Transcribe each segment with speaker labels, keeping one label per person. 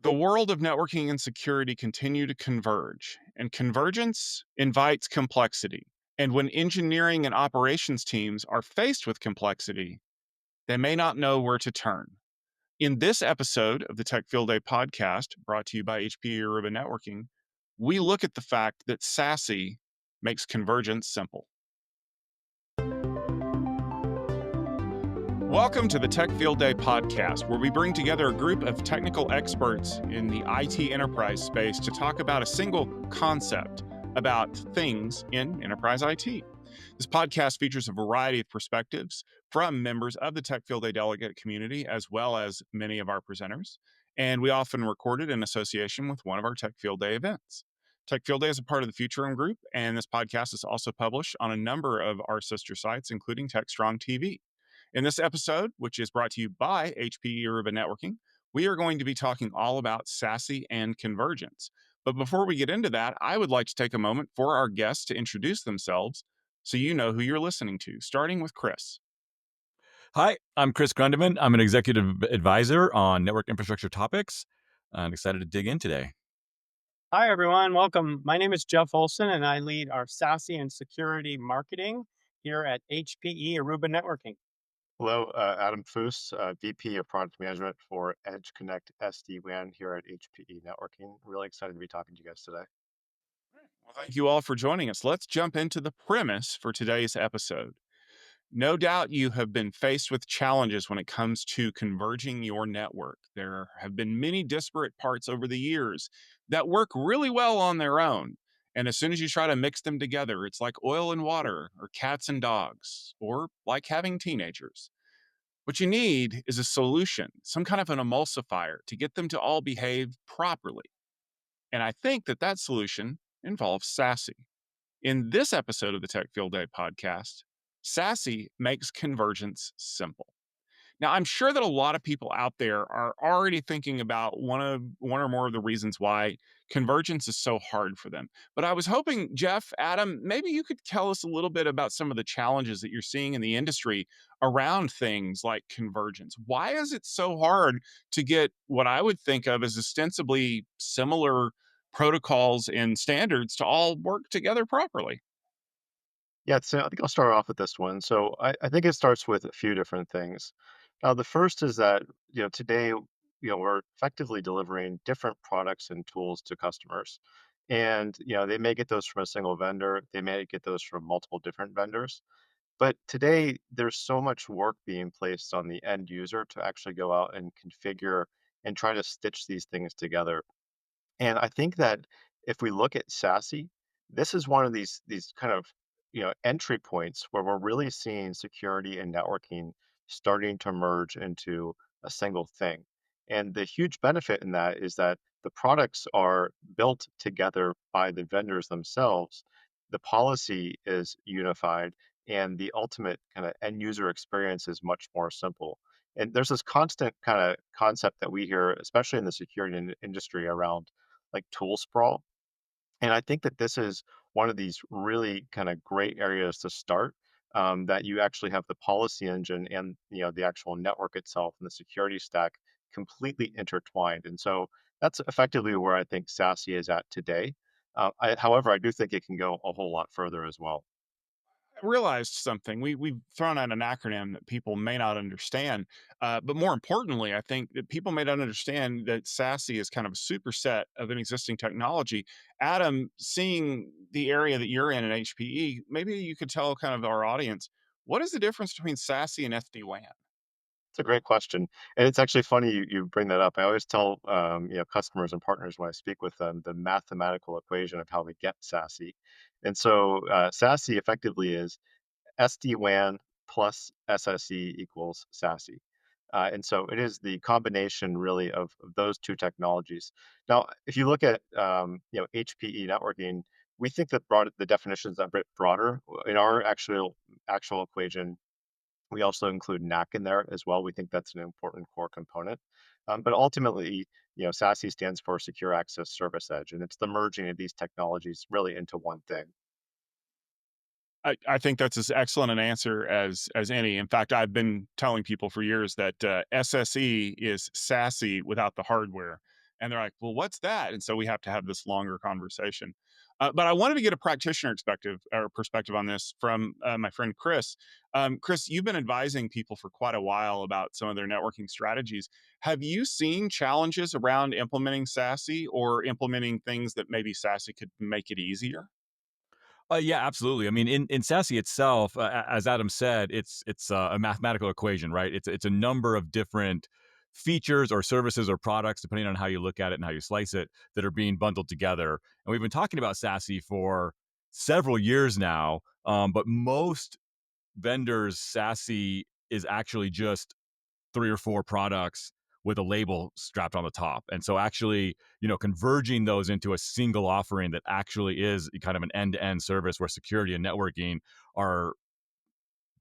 Speaker 1: The world of networking and security continue to converge, and convergence invites complexity. And when engineering and operations teams are faced with complexity, they may not know where to turn. In this episode of the Tech Field Day podcast, brought to you by HPE Aruba Networking, we look at the fact that SASE makes convergence simple. Welcome to the Tech Field Day podcast, where we bring together a group of technical experts in the IT enterprise space to talk about a single concept about things in enterprise IT. This podcast features a variety of perspectives from members of the Tech Field Day delegate community, as well as many of our presenters. And we often record it in association with one of our Tech Field Day events. Tech Field Day is a part of the Future Room Group, and this podcast is also published on a number of our sister sites, including TechStrong TV. In this episode, which is brought to you by HPE Aruba Networking, we are going to be talking all about SASE and convergence. But before we get into that, I would like to take a moment for our guests to introduce themselves so you know who you're listening to, starting with Chris.
Speaker 2: Hi, I'm Chris Grundemann. I'm an executive advisor on network infrastructure topics. I'm excited to dig in today.
Speaker 3: Hi, everyone. Welcome. My name is Jeff Olson, and I lead our SASE and security marketing here at HPE Aruba Networking.
Speaker 4: Hello, Adam Fuoss, VP of Product Management for Edge Connect SD-WAN here at HPE Networking. Really excited to be talking to you guys today.
Speaker 1: Well, thank you all for joining us. Let's jump into the premise for today's episode. No doubt you have been faced with challenges when it comes to converging your network. There have been many disparate parts over the years that work really well on their own. And as soon as you try to mix them together, it's like oil and water, or cats and dogs, or like having teenagers. What you need is a solution, some kind of an emulsifier to get them to all behave properly. And I think that solution involves SASE. In this episode of the Tech Field Day podcast, SASE makes convergence simple. Now, I'm sure that a lot of people out there are already thinking about one or more of the reasons why convergence is so hard for them. But I was hoping, Jeff, Adam, maybe you could tell us a little bit about some of the challenges that you're seeing in the industry around things like convergence. Why is it so hard to get what I would think of as ostensibly similar protocols and standards to all work together properly?
Speaker 4: Yeah, so I think I'll start off with this one. So I think it starts with a few different things. The first is that, today, we're effectively delivering different products and tools to customers. And, they may get those from a single vendor, they may get those from multiple different vendors. But today, there's so much work being placed on the end user to actually go out and configure and try to stitch these things together. And I think that if we look at SASE, this is one of these kind of entry points where we're really seeing security and networking starting to merge into a single thing. And the huge benefit in that is that the products are built together by the vendors themselves. The policy is unified, and the ultimate kind of end user experience is much more simple. And there's this constant kind of concept that we hear, especially in the security industry, around like tool sprawl. And I think that this is one of these really kind of great areas to start. That you actually have the policy engine and the actual network itself and the security stack completely intertwined. And so that's effectively where I think SASE is at today. However, I do think it can go a whole lot further as well.
Speaker 1: Realized something. We've thrown out an acronym that people may not understand, but more importantly, I think that people may not understand that SASE is kind of a superset of an existing technology. Adam, seeing the area that you're in at HPE, maybe you could tell kind of our audience what is the difference between SASE and SD-WAN?
Speaker 4: It's a great question, and it's actually funny you bring that up. I always tell customers and partners when I speak with them the mathematical equation of how we get SASE, and so SASE effectively is SD-WAN plus SSE equals SASE. And so it is the combination really of those two technologies. Now, if you look at HPE networking, we think that the definitions are a bit broader. In our actual equation, we also include NAC in there as well. We think that's an important core component. But ultimately, SASE stands for Secure Access Service Edge, and it's the merging of these technologies really into one thing.
Speaker 1: I think that's as excellent an answer as any. In fact, I've been telling people for years that SSE is SASE without the hardware. And they're like, well, what's that? And so we have to have this longer conversation. But I wanted to get a practitioner perspective on this from my friend Chris. Chris, you've been advising people for quite a while about some of their networking strategies. Have you seen challenges around implementing SASE or implementing things that maybe SASE could make it easier?
Speaker 2: Yeah, absolutely. I mean, in SASE itself, as Adam said, it's a mathematical equation, right? It's a number of different features or services or products, depending on how you look at it and how you slice it, that are being bundled together. And we've been talking about SASE for several years now, but most vendors' SASE is actually just three or four products with a label strapped on the top. And so actually, converging those into a single offering that actually is kind of an end-to-end service where security and networking are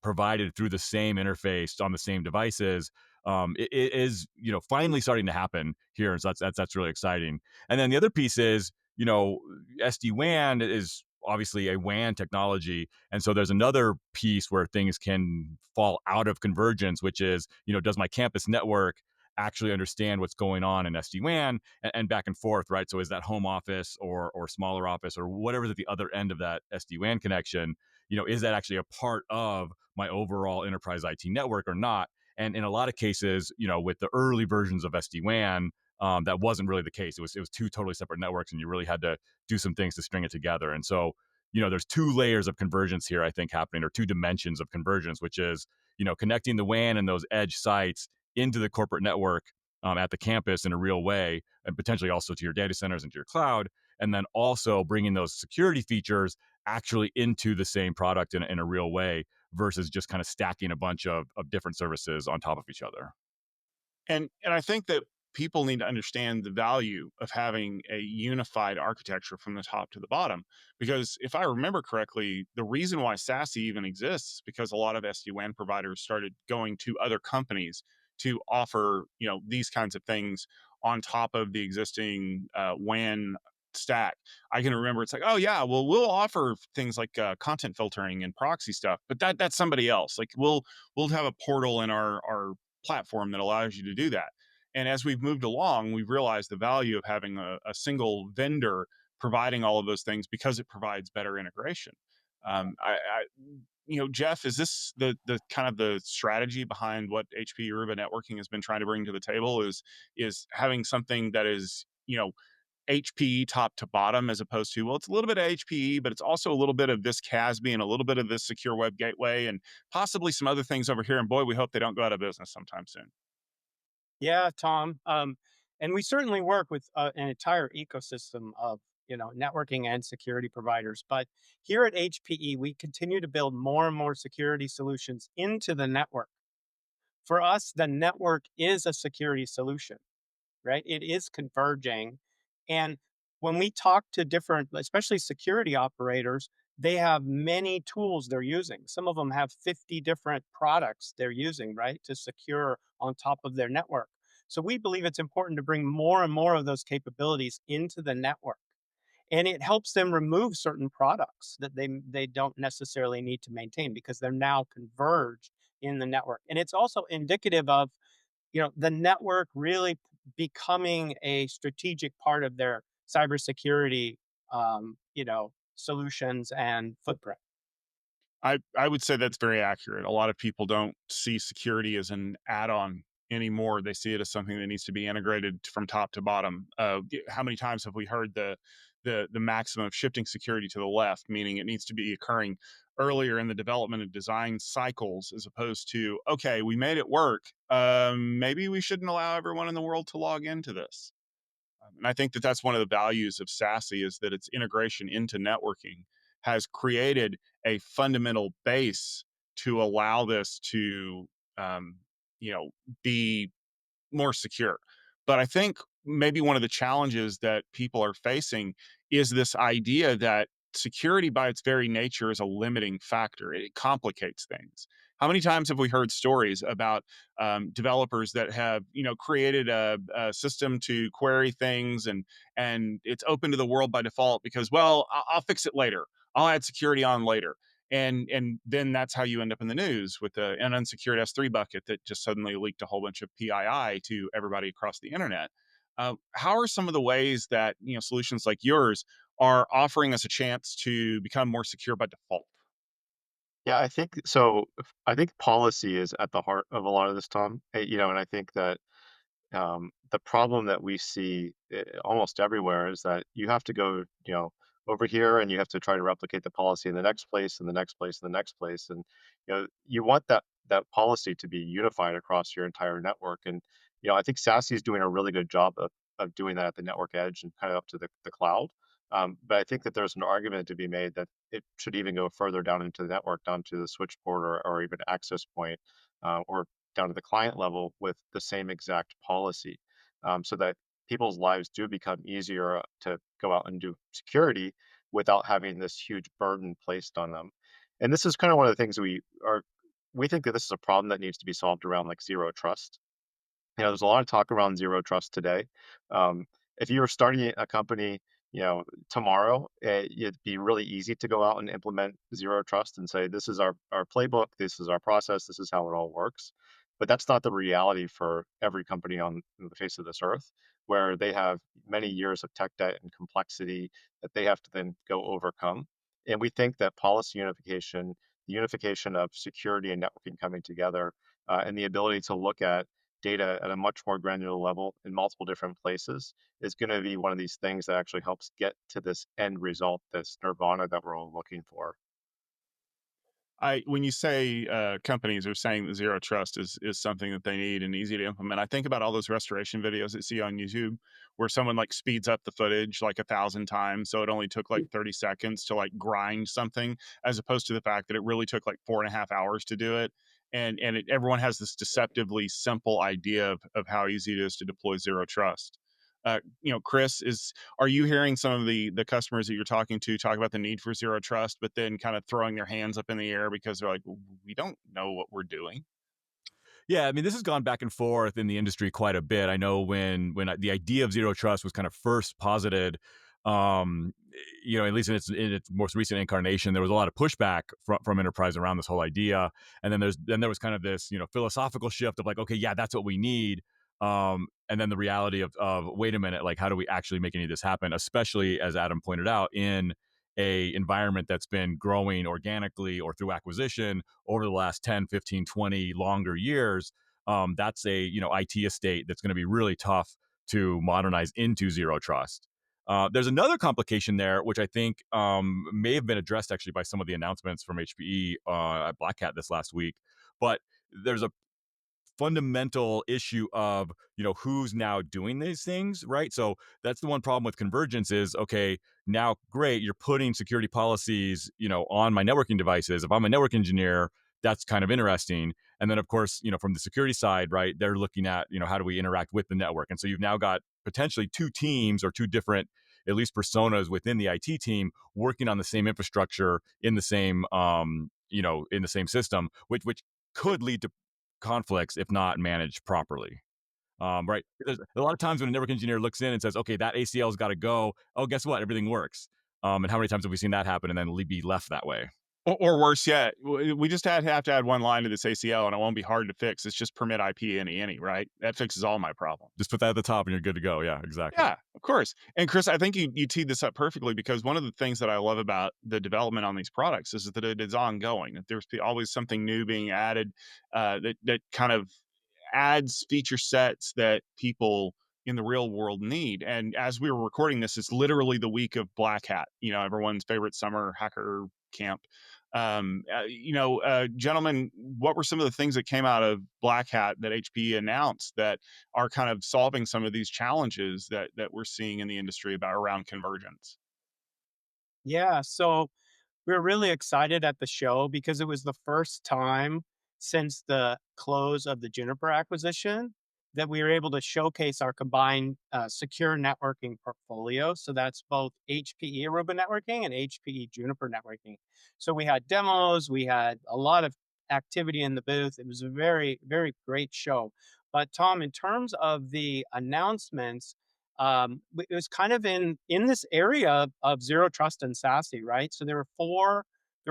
Speaker 2: provided through the same interface on the same devices, it is finally starting to happen here, and so that's really exciting. And then the other piece is SD-WAN is obviously a WAN technology, and so there's another piece where things can fall out of convergence, which is does my campus network actually understand what's going on in SD-WAN and back and forth, right? So is that home office or smaller office or whatever's at the other end of that SD-WAN connection, is that actually a part of my overall enterprise IT network or not? And in a lot of cases, with the early versions of SD-WAN, that wasn't really the case. It was two totally separate networks, and you really had to do some things to string it together. And so, there's two layers of convergence here, I think, happening, or two dimensions of convergence, which is, connecting the WAN and those edge sites into the corporate network at the campus in a real way, and potentially also to your data centers and to your cloud, and then also bringing those security features actually into the same product in a real way versus just kind of stacking a bunch of different services on top of each other.
Speaker 1: And I think that people need to understand the value of having a unified architecture from the top to the bottom. Because if I remember correctly, the reason why SASE even exists is because a lot of SD-WAN providers started going to other companies to offer, these kinds of things on top of the existing WAN stack. I can remember it's like, oh yeah, well we'll offer things like content filtering and proxy stuff, but that's somebody else. Like we'll have a portal in our platform that allows you to do that. And as we've moved along, we've realized the value of having a single vendor providing all of those things because it provides better integration. Jeff, is this the kind of the strategy behind what HPE Aruba Networking has been trying to bring to the table? Is having something that is HPE top to bottom, as opposed to, well, it's a little bit of HPE, but it's also a little bit of this CASB and a little bit of this secure web gateway and possibly some other things over here. And boy, we hope they don't go out of business sometime soon.
Speaker 3: Yeah, Tom. And we certainly work with an entire ecosystem of networking and security providers. But here at HPE, we continue to build more and more security solutions into the network. For us, the network is a security solution, right? It is converging. And when we talk to different, especially security operators, they have many tools they're using. Some of them have 50 different products they're using, right, to secure on top of their network. So we believe it's important to bring more and more of those capabilities into the network. And it helps them remove certain products that they don't necessarily need to maintain because they're now converged in the network. And it's also indicative of the network really becoming a strategic part of their cybersecurity, solutions and footprint.
Speaker 1: I would say that's very accurate. A lot of people don't see security as an add-on anymore. They see it as something that needs to be integrated from top to bottom. How many times have we heard the maximum of shifting security to the left, meaning it needs to be occurring earlier in the development and design cycles, as opposed to, okay, we made it work. Maybe we shouldn't allow everyone in the world to log into this. And I think that that's one of the values of SASE is that its integration into networking has created a fundamental base to allow this to, um, be more secure. But I think maybe one of the challenges that people are facing is this idea that security by its very nature is a limiting factor. It complicates things. How many times have we heard stories about developers that have, created a system to query things and it's open to the world by default because, well, I'll fix it later. I'll add security on later. And then that's how you end up in the news with an unsecured S3 bucket that just suddenly leaked a whole bunch of PII to everybody across the internet. How are some of the ways that solutions like yours are offering us a chance to become more secure by default?
Speaker 4: Yeah, I think so. I think policy is at the heart of a lot of this, Tom. And I think that the problem that we see almost everywhere is that you have to go, over here, and you have to try to replicate the policy in the next place, and the next place, and the next place, and you want that policy to be unified across your entire network. And I think SASE is doing a really good job of doing that at the network edge and kind of up to the cloud. But I think that there's an argument to be made that it should even go further down into the network, down to the switch port or even access point, or down to the client level with the same exact policy, so that people's lives do become easier to go out and do security without having this huge burden placed on them. And this is kind of one of the things we think that this is a problem that needs to be solved around like zero trust. There's a lot of talk around zero trust today. Um, if you were starting a company, tomorrow, it'd be really easy to go out and implement zero trust and say, this is our playbook, this is our process, this is how it all works. But that's not the reality for every company on the face of this earth, where they have many years of tech debt and complexity that they have to then go overcome. And we think that policy unification, the unification of security and networking coming together, and the ability to look at data at a much more granular level in multiple different places is going to be one of these things that actually helps get to this end result, this nirvana that we're all looking for.
Speaker 1: When you say companies are saying that zero trust is something that they need and easy to implement, I think about all those restoration videos that see on YouTube where someone like speeds up the footage like 1,000 times, so it only took like 30 seconds to like grind something, as opposed to the fact that it really took like 4.5 hours to do it. And everyone has this deceptively simple idea of how easy it is to deploy zero trust. Chris, is are you hearing some of the customers that you're talking to talk about the need for zero trust, but then kind of throwing their hands up in the air because they're like, we don't know what we're doing?
Speaker 2: Yeah, I mean, this has gone back and forth in the industry quite a bit. I know the idea of zero trust was kind of first posited, um, at least in its most recent incarnation, there was a lot of pushback from enterprise around this whole idea. And then there was kind of this philosophical shift of like, okay, yeah, that's what we need. And then the reality of wait a minute, like how do we actually make any of this happen? Especially as Adam pointed out, in a environment that's been growing organically or through acquisition over the last 10, 15, 20 longer years. That's a IT estate that's going to be really tough to modernize into zero trust. There's another complication there, which I think may have been addressed actually by some of the announcements from HPE at Black Hat this last week. But there's a fundamental issue of who's now doing these things, right? So that's the one problem with convergence is, okay, now great, you're putting security policies on my networking devices. If I'm a network engineer, that's kind of interesting. And then of course, from the security side, right, they're looking at how do we interact with the network. And so you've now got potentially two teams or two different at least personas within the IT team working on the same infrastructure in the same in the same system, which could lead to conflicts if not managed properly. Right? There's a lot of times when a network engineer looks in and says, "Okay, that ACL's got to go." Oh, guess what? Everything works. And how many times have we seen that happen and then be left that way?
Speaker 1: Or worse yet, we just have to add one line to this ACL, and it won't be hard to fix. It's just permit IP any, right? That fixes all my problems.
Speaker 2: Just put that at the top and you're good to go. Yeah, exactly.
Speaker 1: Yeah, of course. And Chris, I think you teed this up perfectly, because one of the things that I love about the development on these products is that it is ongoing. That there's always something new being added, that kind of adds feature sets that people in the real world need. And as we were recording this, it's literally the week of Black Hat, everyone's favorite summer hacker camp. Gentlemen, what were some of the things that came out of Black Hat that HPE announced that are kind of solving some of these challenges that we're seeing in the industry about around convergence?
Speaker 3: Yeah, so we're really excited at the show because it was the first time since the close of the Juniper acquisition that we were able to showcase our combined secure networking portfolio. So that's both HPE Aruba Networking and HPE Juniper Networking. So we had demos, we had a lot of activity in the booth. It was a very, very great show. But Tom, in terms of the announcements, it was kind of in this area of zero trust and SASE, right? So there were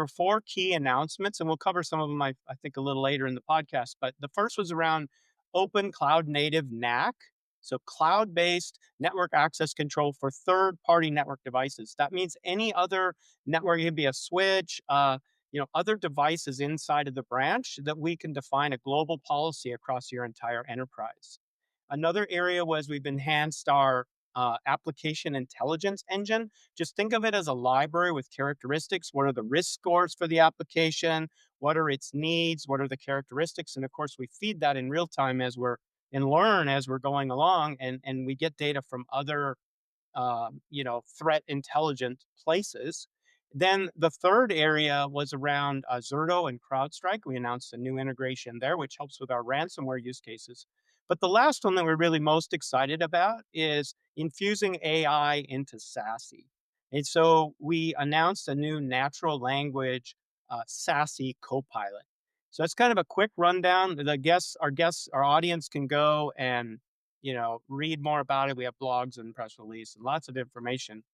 Speaker 3: four key announcements, and we'll cover some of them, I think, a little later in the podcast. But the first was around open cloud native NAC. So cloud-based network access control for third-party network devices. That means any other network, it can be a switch, other devices inside of the branch that we can define a global policy across your entire enterprise. Another area was we've enhanced our application intelligence engine. Just think of it as a library with characteristics. What are the risk scores for the application? What are its needs? What are the characteristics? And of course, we feed that in real time and learn as we're going along, and we get data from other threat intelligent places. Then the third area was around Zerto and CrowdStrike. We announced a new integration there, which helps with our ransomware use cases. But the last one that we're really most excited about is infusing AI into SASE. And so we announced a new natural language SASE Copilot. So that's kind of a quick rundown. Our audience can go and read more about it. We have blogs and press release and lots of information.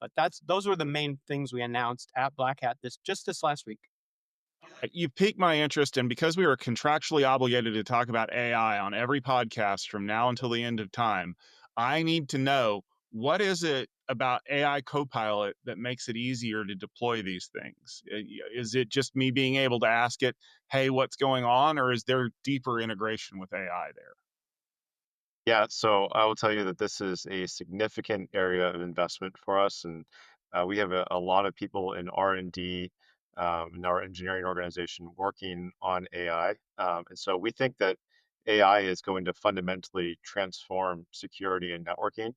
Speaker 3: But those were the main things we announced at Black Hat this last week.
Speaker 1: You piqued my interest, and because we are contractually obligated to talk about AI on every podcast from now until the end of time, I need to know, what is it about AI Copilot that makes it easier to deploy these things? Is it just me being able to ask it, hey, what's going on, or is there deeper integration with AI there?
Speaker 4: Yeah, so I will tell you that this is a significant area of investment for us, and we have a lot of people in R&D in our engineering organization working on AI, and so we think that AI is going to fundamentally transform security and networking.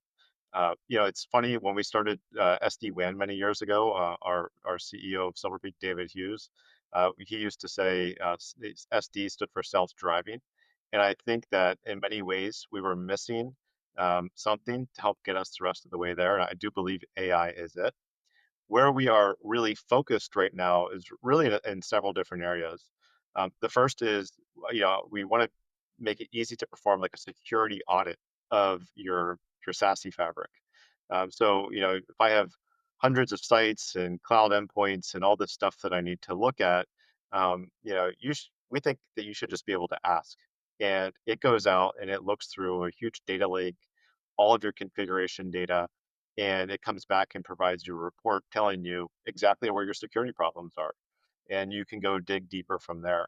Speaker 4: It's funny when we started SD-WAN many years ago. Our CEO of Silver Peak, David Hughes, he used to say SD stood for self-driving, and I think that in many ways we were missing something to help get us the rest of the way there. And I do believe AI is it. Where we are really focused right now is really in several different areas. The first is, we want to make it easy to perform like a security audit of your SASE fabric. So, if I have hundreds of sites and cloud endpoints and all this stuff that I need to look at, we think that you should just be able to ask. And it goes out and it looks through a huge data lake, all of your configuration data, and it comes back and provides you a report telling you exactly where your security problems are. And you can go dig deeper from there.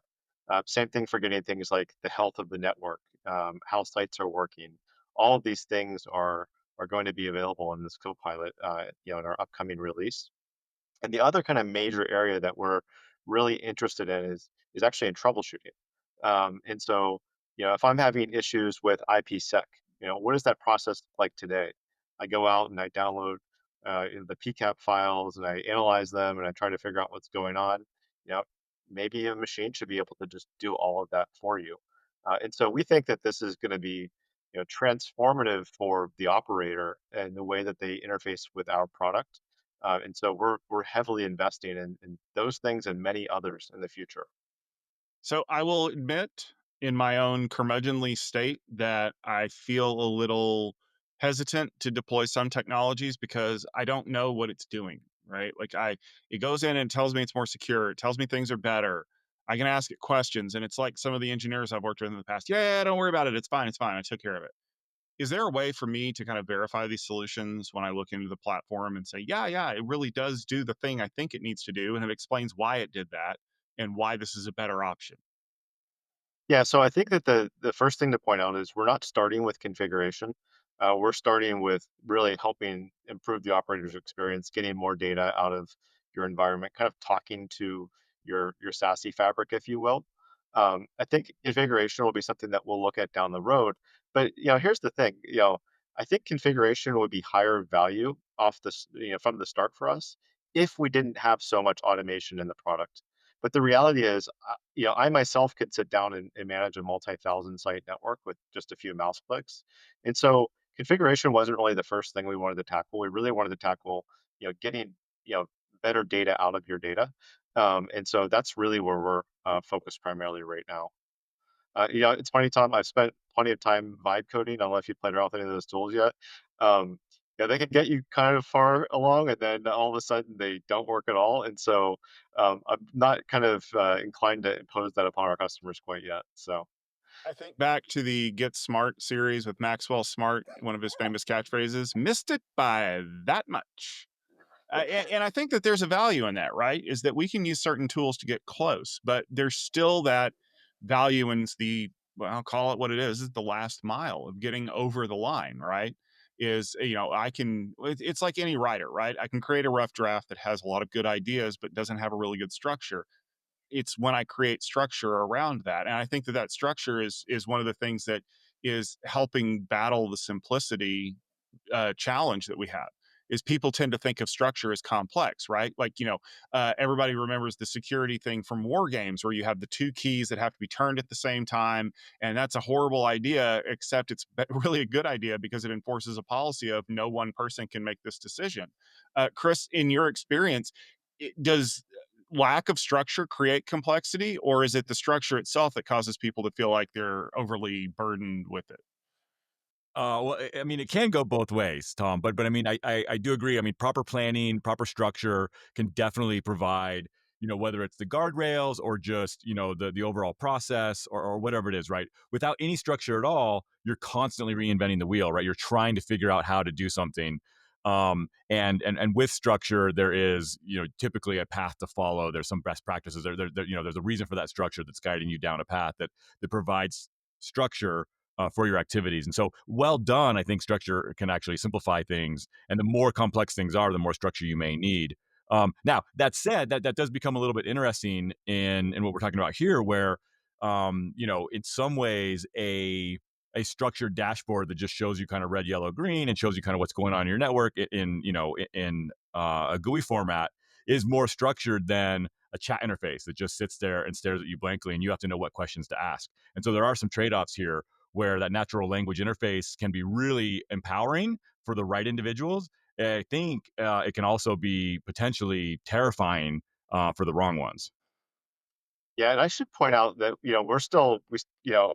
Speaker 4: Same thing for getting things like the health of the network, how sites are working. All of these things are going to be available in this Copilot, in our upcoming release. And the other kind of major area that we're really interested in is actually in troubleshooting. And so, if I'm having issues with IPsec, what is that process like today? I go out and I download the PCAP files and I analyze them and I try to figure out what's going on. You know, Maybe a machine should be able to just do all of that for you. And so we think that this is going to be transformative for the operator and the way that they interface with our product. And so we're heavily investing in those things and many others in the future.
Speaker 1: So I will admit, in my own curmudgeonly state, that I feel a little hesitant to deploy some technologies because I don't know what it's doing, right? It goes in and tells me it's more secure. It tells me things are better. I can ask it questions, and it's like some of the engineers I've worked with in the past. Yeah, don't worry about it. It's fine. It's fine. I took care of it. Is there a way for me to kind of verify these solutions when I look into the platform and say, yeah, it really does do the thing I think it needs to do, and it explains why it did that and why this is a better option?
Speaker 4: Yeah, so I think that the first thing to point out is we're not starting with configuration. We're starting with really helping improve the operator's experience, getting more data out of your environment, kind of talking to your SASE fabric, if you will. I think configuration will be something that we'll look at down the road. But here's the thing. I think configuration would be higher value off this, from the start for us if we didn't have so much automation in the product. But the reality is, I myself could sit down and manage a multi-thousand site network with just a few mouse clicks. And so configuration wasn't really the first thing we wanted to tackle. We really wanted to tackle, getting, better data out of your data. And so that's really where we're focused primarily right now. It's funny, Tom. I've spent plenty of time vibe coding. I don't know if you played around with any of those tools yet. Um, they can get you kind of far along, and then all of a sudden they don't work at all. And so I'm not kind of inclined to impose that upon our customers quite yet. So
Speaker 1: I think back to the Get Smart series with Maxwell Smart, one of his famous catchphrases, missed it by that much. And I think that there's a value in that, right? Is that we can use certain tools to get close, but there's still that value in the, well, I'll call it what it is the last mile of getting over the line, right? Is, I can, it's like any writer, right? I can create a rough draft that has a lot of good ideas, but doesn't have a really good structure. It's when I create structure around that. And I think that that structure is one of the things that is helping battle the simplicity challenge that we have is people tend to think of structure as complex, right? Like, everybody remembers the security thing from war games where you have the two keys that have to be turned at the same time. And that's a horrible idea, except it's really a good idea because it enforces a policy of no one person can make this decision. Chris, in your experience, does lack of structure create complexity, or is it the structure itself that causes people to feel like they're overly burdened with it?
Speaker 2: Well, I mean, it can go both ways, Tom. But I mean, I do agree. I mean, proper planning, proper structure can definitely provide, whether it's the guardrails or just the overall process or whatever it is, right? Without any structure at all, you're constantly reinventing the wheel, right? You're trying to figure out how to do something. And with structure, there is typically a path to follow. There's some best practices. There's a reason for that structure that's guiding you down a path that provides structure for your activities. And so, well done, I think structure can actually simplify things. And the more complex things are, the more structure you may need. Now, that said, that does become a little bit interesting in what we're talking about here, where, in some ways, a structured dashboard that just shows you kind of red, yellow, green, and shows you kind of what's going on in your network in a GUI format is more structured than a chat interface that just sits there and stares at you blankly, and you have to know what questions to ask. And so there are some trade-offs here where that natural language interface can be really empowering for the right individuals. I think it can also be potentially terrifying for the wrong ones.
Speaker 4: Yeah, and I should point out that, we're still we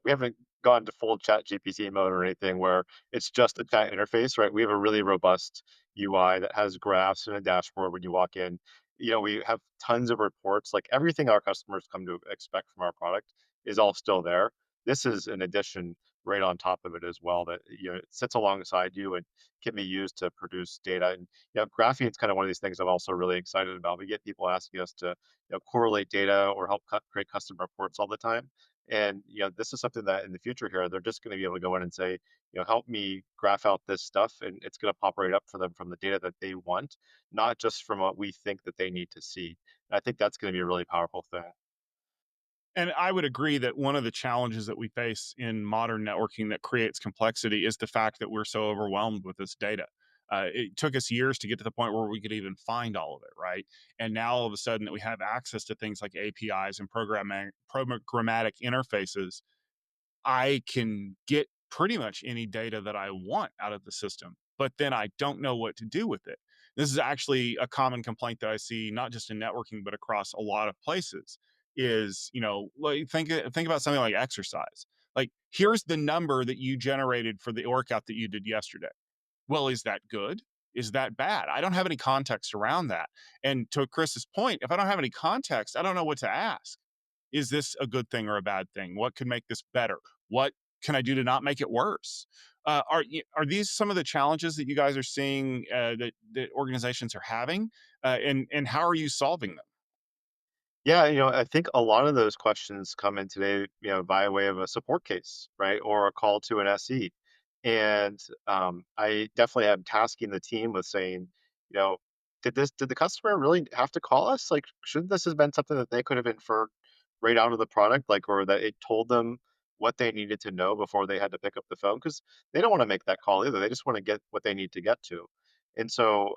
Speaker 4: haven't gone to full chat GPT mode or anything where it's just a chat interface, right? We have a really robust UI that has graphs and a dashboard when you walk in. We have tons of reports, like everything our customers come to expect from our product is all still there. This is an addition right on top of it as well that it sits alongside you and can be used to produce data. And graphene is kind of one of these things I'm also really excited about. We get people asking us to correlate data or help create custom reports all the time. And this is something that in the future here, they're just going to be able to go in and say, help me graph out this stuff, and it's going to pop right up for them from the data that they want, not just from what we think that they need to see. And I think that's going to be a really powerful thing.
Speaker 1: And I would agree that one of the challenges that we face in modern networking that creates complexity is the fact that we're so overwhelmed with this data. It took us years to get to the point where we could even find all of it, right? And now all of a sudden that we have access to things like APIs and programmatic interfaces, I can get pretty much any data that I want out of the system, but then I don't know what to do with it. This is actually a common complaint that I see not just in networking but across a lot of places is, like think about something like exercise. Like here's the number that you generated for the workout that you did yesterday. Well, is that good? Is that bad? I don't have any context around that. And to Chris's point, if I don't have any context, I don't know what to ask. Is this a good thing or a bad thing? What could make this better? What can I do to not make it worse? Are these some of the challenges that you guys are seeing that organizations are having, and how are you solving them?
Speaker 4: Yeah, I think a lot of those questions come in today, by way of a support case, right, or a call to an SE. And I definitely am tasking the team with saying, you know, did the customer really have to call us? Like, shouldn't this have been something that they could have inferred right out of the product, like, or that it told them what they needed to know before they had to pick up the phone? Because they don't want to make that call either. They just want to get what they need to get to. And so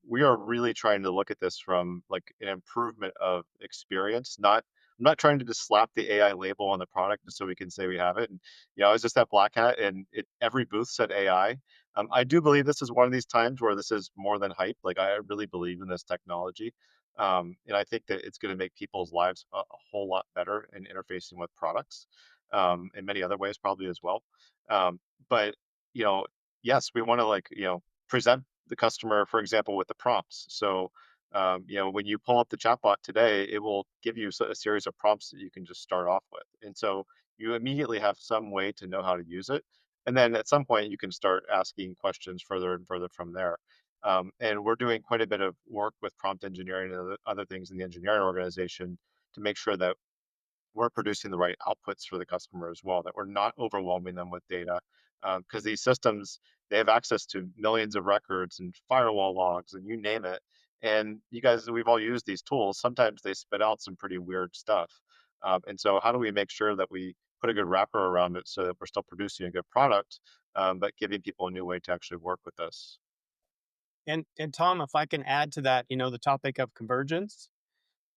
Speaker 4: we are really trying to look at this from like an improvement of experience. I'm not trying to just slap the AI label on the product just so we can say we have it. And I was just at Black Hat, and every booth said AI. I do believe this is one of these times where this is more than hype. Like I really believe in this technology, and I think that it's going to make people's lives a whole lot better in interfacing with products, in many other ways probably as well. But you know, yes, we want to present the customer, for example, with the prompts. So, when you pull up the chatbot today, it will give you a series of prompts that you can just start off with. And so you immediately have some way to know how to use it. And then at some point, you can start asking questions further and further from there. And we're doing quite a bit of work with prompt engineering and other things in the engineering organization to make sure that we're producing the right outputs for the customer as well, that we're not overwhelming them with data. Because these systems, they have access to millions of records and firewall logs and you name it. And you guys, we've all used these tools. Sometimes they spit out some pretty weird stuff. And so, how do we make sure that we put a good wrapper around it so that we're still producing a good product, but giving people a new way to actually work with this?
Speaker 3: And Tom, if I can add to that, the topic of convergence,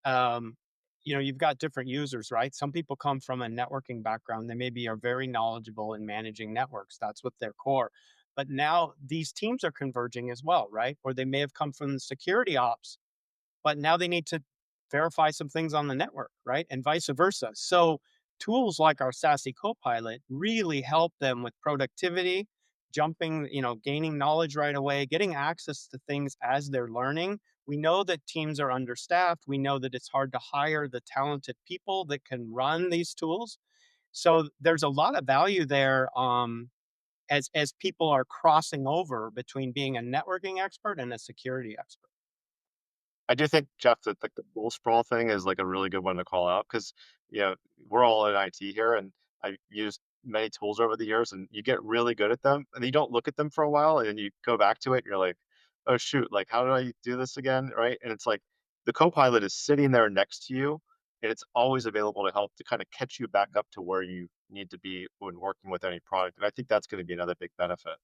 Speaker 3: um, you've got different users, right? Some people come from a networking background. They maybe are very knowledgeable in managing networks. That's what their core. But now these teams are converging as well, right? Or they may have come from the security ops, but now they need to verify some things on the network, right? And vice versa. So tools like our SASE Copilot really help them with productivity, jumping, gaining knowledge right away, getting access to things as they're learning. We know that teams are understaffed. We know that it's hard to hire the talented people that can run these tools. So there's a lot of value there, as people are crossing over between being a networking expert and a security expert.
Speaker 4: I do think, Jeff, that like the tool sprawl thing is like a really good one to call out because we're all in IT here, and I've used many tools over the years, and you get really good at them, and you don't look at them for a while, and then you go back to it, and you're like, oh shoot, like how do I do this again, right? And it's like the Copilot is sitting there next to you, and it's always available to help to kind of catch you back up to where you need to be when working with any product, and I think that's going to be another big benefit.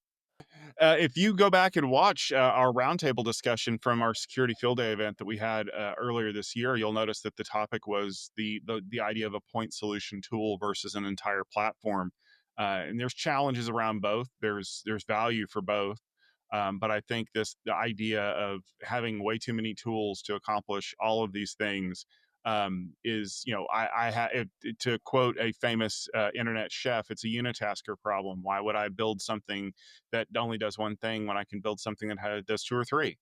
Speaker 1: If you go back and watch our roundtable discussion from our security field day event that we had earlier this year, you'll notice that the topic was the idea of a point solution tool versus an entire platform. And there's challenges around both. There's value for both. But I think the idea of having way too many tools to accomplish all of these things is, to quote a famous internet chef, it's a unitasker problem. Why would I build something that only does one thing when I can build something that does two or three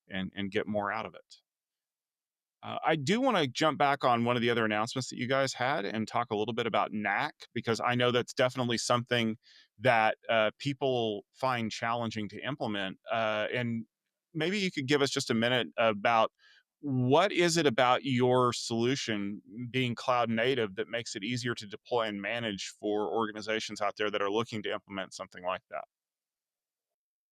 Speaker 1: and get more out of it? I do want to jump back on one of the other announcements that you guys had and talk a little bit about NAC, because I know that's definitely something that people find challenging to implement. And maybe you could give us just a minute about what is it about your solution being cloud native that makes it easier to deploy and manage for organizations out there that are looking to implement something like that?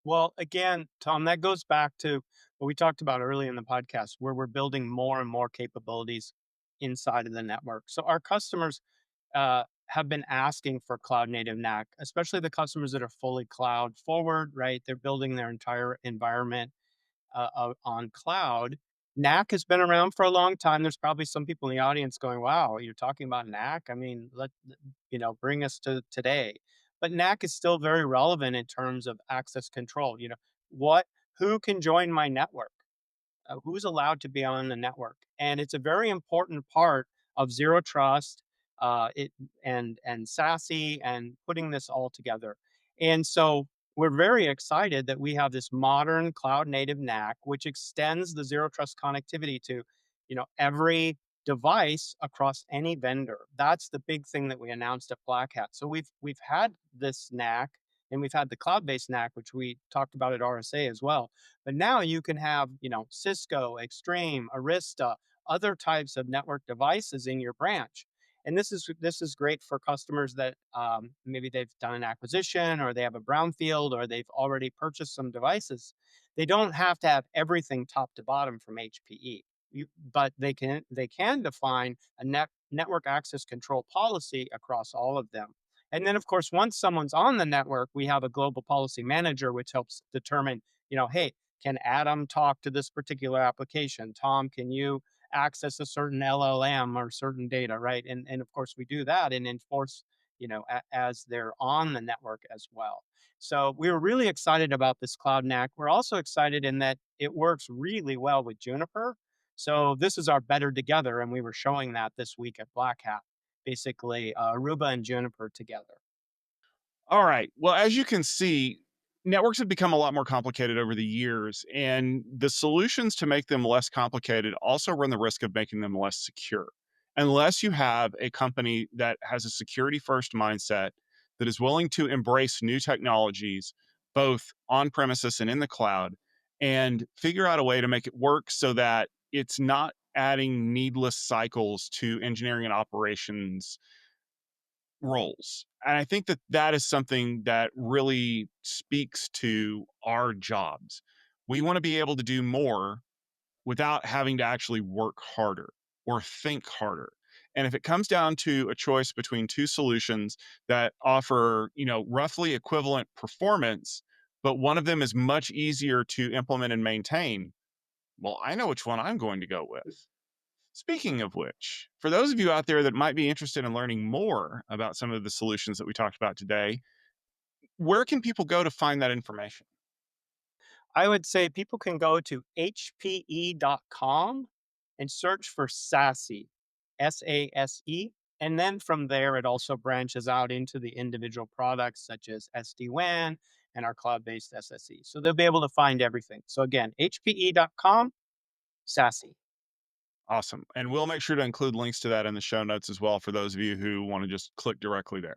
Speaker 3: Well, again, Tom, that goes back to what we talked about early in the podcast, where we're building more and more capabilities inside of the network. So our customers have been asking for cloud native NAC, especially the customers that are fully cloud forward, right? They're building their entire environment on cloud. NAC has been around for a long time. There's probably some people in the audience going, "Wow, you're talking about NAC? I mean, bring us to today." But NAC is still very relevant in terms of access control. What, who can join my network? Who's allowed to be on the network, and it's a very important part of zero trust, it and SASE and putting this all together. And so we're very excited that we have this modern cloud native NAC, which extends the zero trust connectivity to every device across any vendor. That's the big thing that we announced at Black Hat. So we've had this NAC, and we've had the cloud-based NAC, which we talked about at RSA as well. But now you can have, Cisco, Extreme, Arista, other types of network devices in your branch. And this is great for customers that maybe they've done an acquisition, or they have a brownfield, or they've already purchased some devices. They don't have to have everything top to bottom from HPE. But they can define a network access control policy across all of them. And then, of course, once someone's on the network, we have a global policy manager, which helps determine, hey, can Adam talk to this particular application? Tom, can you access a certain LLM or certain data, right? And of course, we do that and enforce, as they're on the network as well. So we were really excited about this Cloud NAC. We're also excited in that it works really well with Juniper. So this is our better together, and we were showing that this week at Black Hat, basically Aruba and Juniper together.
Speaker 1: All right. Well, as you can see, networks have become a lot more complicated over the years, and the solutions to make them less complicated also run the risk of making them less secure. unless you have a company that has a security first mindset, that is willing to embrace new technologies, both on premises and in the cloud, and figure out a way to make it work so that it's not adding needless cycles to engineering and operations roles. And I think that that is something that really speaks to our jobs. We want to be able to do more without having to actually work harder or think harder. And if it comes down to a choice between two solutions that offer, roughly equivalent performance, but one of them is much easier to implement and maintain, well, I know which one I'm going to go with. Speaking of which, for those of you out there that might be interested in learning more about some of the solutions that we talked about today, where can people go to find that information?
Speaker 3: I would say people can go to hpe.com and search for SASE, SASE. And then from there, it also branches out into the individual products such as SD-WAN and our cloud-based SSE. So they'll be able to find everything. So again, hpe.com, SASE.
Speaker 1: Awesome. And we'll make sure to include links to that in the show notes as well for those of you who want to just click directly there.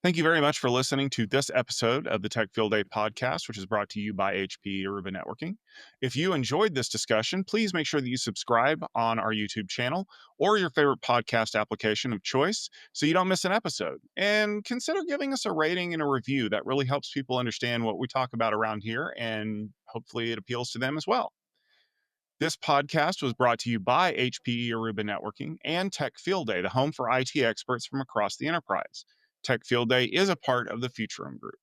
Speaker 1: Thank you very much for listening to this episode of the Tech Field Day podcast, which is brought to you by HPE Aruba Networking. If you enjoyed this discussion, please make sure that you subscribe on our YouTube channel or your favorite podcast application of choice so you don't miss an episode. And consider giving us a rating and a review. That really helps people understand what we talk about around here, and hopefully it appeals to them as well. This podcast was brought to you by HPE Aruba Networking and Tech Field Day, the home for IT experts from across the enterprise. Tech Field Day is a part of the Futurum Group.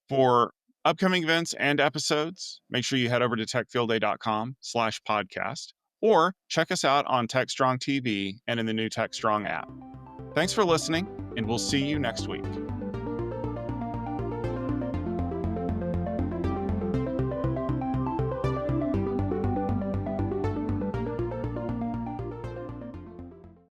Speaker 1: For upcoming events and episodes, make sure you head over to techfieldday.com/podcast or check us out on TechStrong TV and in the new TechStrong app. Thanks for listening, and we'll see you next week.